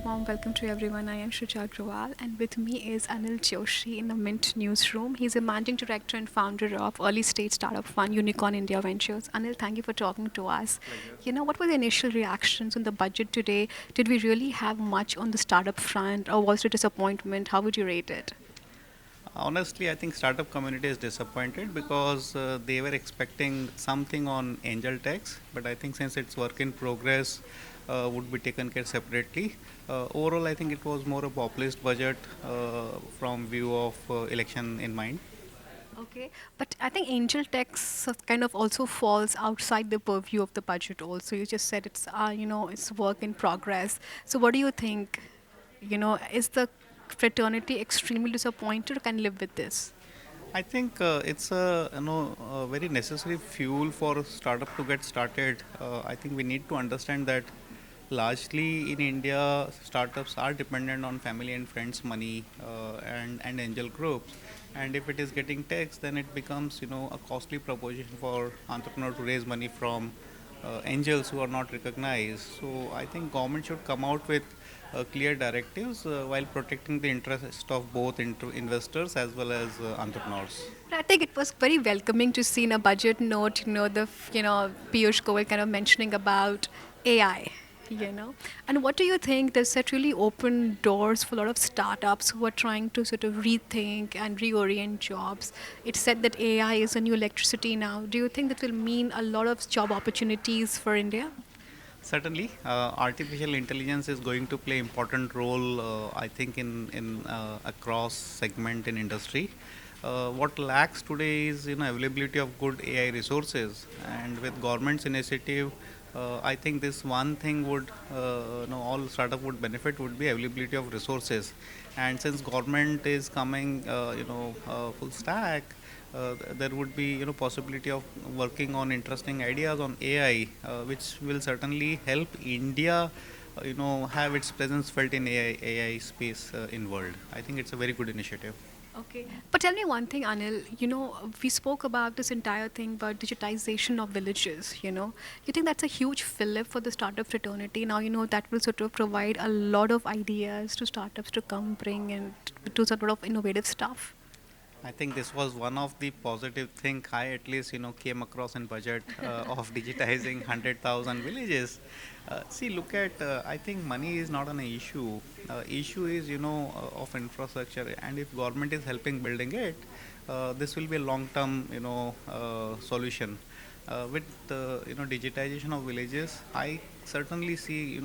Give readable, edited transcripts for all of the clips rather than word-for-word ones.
warm welcome to everyone. I am Shuja Agrawal, and with me is Anil Joshi in the Mint newsroom. He's a managing director and founder of early stage startup fund Unicorn India Ventures. Anil, thank you for talking to us. Pleasure. What were the initial reactions on the budget today? Did we really have much on the startup front, or was it a disappointment? How would you rate it? Honestly, I think startup community is disappointed because they were expecting something on angel tax, but I think since it's work in progress, would be taken care separately. Overall, I think it was more a populist budget from view of election in mind. Okay, but I think angel tax kind of also falls outside the purview of the budget. Also, you just said it's work in progress. So, what do you think? Is the fraternity extremely disappointed or can live with this? I think it's a very necessary fuel for a startup to get started. I think we need to understand that largely in India, startups are dependent on family and friends' money and angel groups. And if it is getting taxed, then it becomes a costly proposition for entrepreneur to raise money from angels who are not recognized. So I think government should come out with clear directives while protecting the interest of both investors as well as entrepreneurs. But I think it was very welcoming to see in a budget note, Piyush Goyal kind of mentioning about AI. And what do you think? Does that really open doors for a lot of startups who are trying to sort of rethink and reorient jobs? It's said that AI is a new electricity now. Do you think that will mean a lot of job opportunities for India? Certainly, artificial intelligence is going to play important role. I think in across segment in industry. What lacks today is availability of good AI resources, and with government's initiative, I think this one thing would all startup would benefit would be availability of resources, and since government is coming full stack, there would be possibility of working on interesting ideas on AI, which will certainly help India, have its presence felt in AI space in world. I think it's a very good initiative. Okay. But tell me one thing, Anil. We spoke about this entire thing about digitization of villages. You think that's a huge fillip for the startup fraternity? Now, that will sort of provide a lot of ideas to startups to come bring and do sort of innovative stuff. I think this was one of the positive thing I at least came across in budget of digitizing 100,000 villages. See, look at I think money is not an issue. Issue is of infrastructure, and if government is helping building it, this will be a long-term solution. With the digitization of villages, I certainly see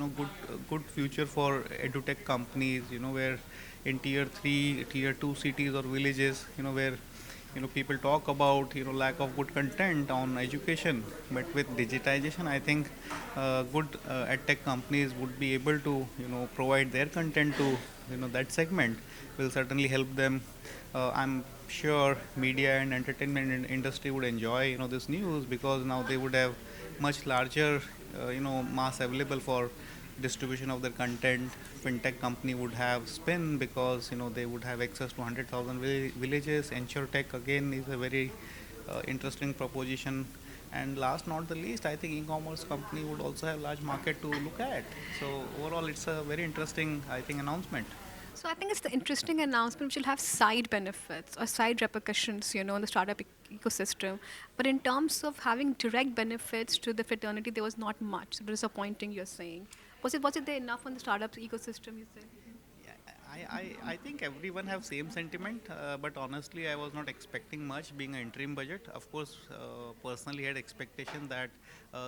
good future for edutech companies. Where in tier 3 tier 2 cities or villages where people talk about lack of good content on education, but with digitization I think good edtech companies would be able to provide their content to that segment will certainly help them. I'm sure media and entertainment industry would enjoy this news because now they would have much larger mass available for distribution of their content. Fintech company would have spin because they would have access to 100,000 villages. Ensure tech again is a very interesting proposition. And last not the least, I think e-commerce company would also have large market to look at. So overall, it's a very interesting, I think, announcement. So I think it's the interesting announcement which will have side benefits or side repercussions, in the startup ecosystem. But in terms of having direct benefits to the fraternity, there was not much. So disappointing, you're saying. Was it there enough on the startup ecosystem? You say. Yeah, I think everyone have same sentiment, but honestly, I was not expecting much being an interim budget. Of course, personally had expectation that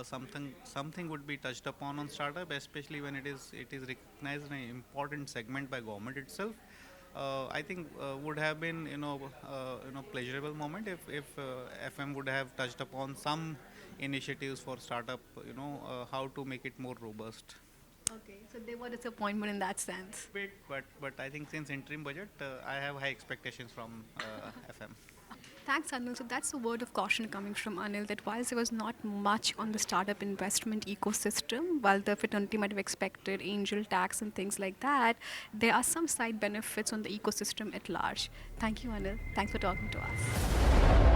something would be touched upon on startup, especially when it is recognized in an important segment by government itself. I think would have been pleasurable moment if FM would have touched upon some initiatives for startup, how to make it more robust. Okay, so there was disappointment in that sense. Bit, but I think since interim budget, I have high expectations from FM. Thanks, Anil. So that's a word of caution coming from Anil that whilst there was not much on the startup investment ecosystem, while the fraternity might have expected angel tax and things like that, there are some side benefits on the ecosystem at large. Thank you, Anil. Thanks for talking to us.